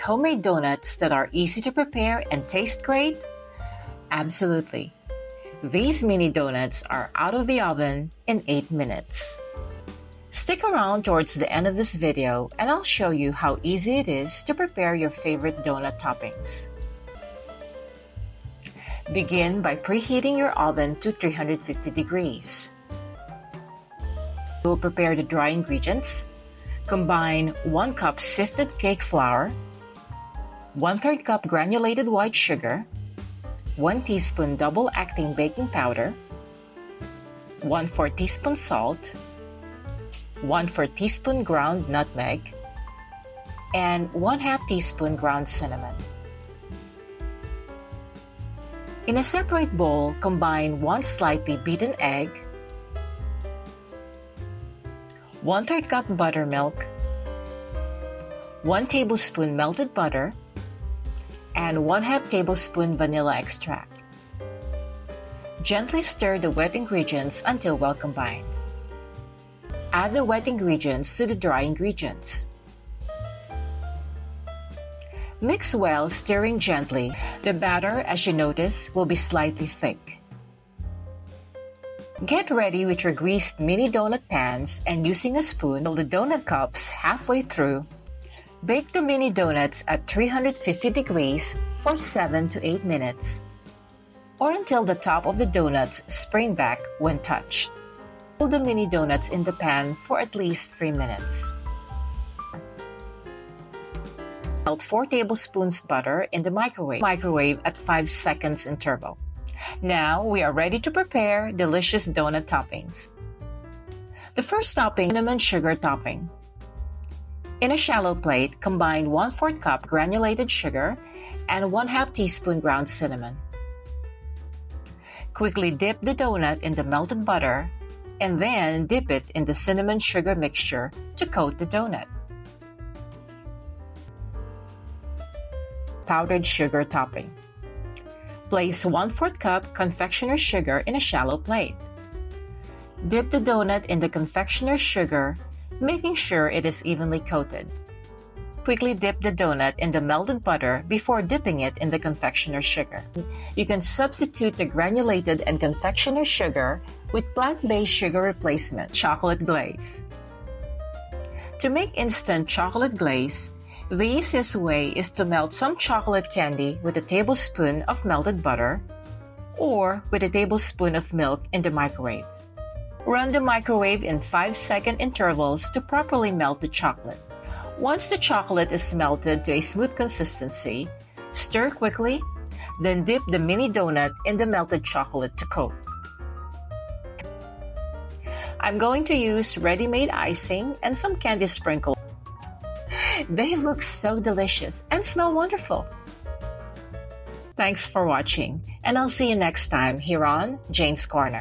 Homemade donuts that are easy to prepare and taste great? Absolutely. These mini donuts are out of the oven in 8 minutes. Stick around towards the end of this video and I'll show you how easy it is to prepare your favorite donut toppings. Begin by preheating your oven to 350 degrees. We'll prepare the dry ingredients. Combine 1 cup sifted cake flour, 1/3 cup granulated white sugar, 1 teaspoon double-acting baking powder, 1/4 teaspoon salt, 1/4 teaspoon ground nutmeg, and 1/2 teaspoon ground cinnamon. In a separate bowl, combine 1 slightly beaten egg, 1/3 cup buttermilk, 1 tablespoon melted butter, and 1/2 tablespoon vanilla extract. Gently stir the wet ingredients until well combined. Add the wet ingredients to the dry ingredients. Mix well, stirring gently. The batter, as you notice, will be slightly thick. Get ready with your greased mini donut pans and using a spoon, fill the donut cups halfway through. Bake the mini donuts at 350 degrees for 7 to 8 minutes, or until the top of the donuts spring back when touched. Hold the mini donuts in the pan for at least 3 minutes. Melt 4 tablespoons butter in the microwave at 5 seconds interval. Now we are ready to prepare delicious donut toppings. The first topping, cinnamon sugar topping. In a shallow plate, combine 1/4 cup granulated sugar and 1/2 teaspoon ground cinnamon. Quickly dip the donut in the melted butter and then dip it in the cinnamon sugar mixture to coat the donut. Powdered sugar topping. Place 1/4 cup confectioner's sugar in a shallow plate. Dip the donut in the confectioner's sugar, making sure it is evenly coated. Quickly dip the donut in the melted butter before dipping it in the confectioner's sugar. You can substitute the granulated and confectioner's sugar with plant-based sugar replacement, chocolate glaze. To make instant chocolate glaze, the easiest way is to melt some chocolate candy with a tablespoon of melted butter or with a tablespoon of milk in the microwave. Run the microwave in 5-second intervals to properly melt the chocolate. Once the chocolate is melted to a smooth consistency, stir quickly, then dip the mini donut in the melted chocolate to coat. I'm going to use ready-made icing and some candy sprinkles. They look so delicious and smell wonderful. Thanks for watching, and I'll see you next time here on Jane's Corner.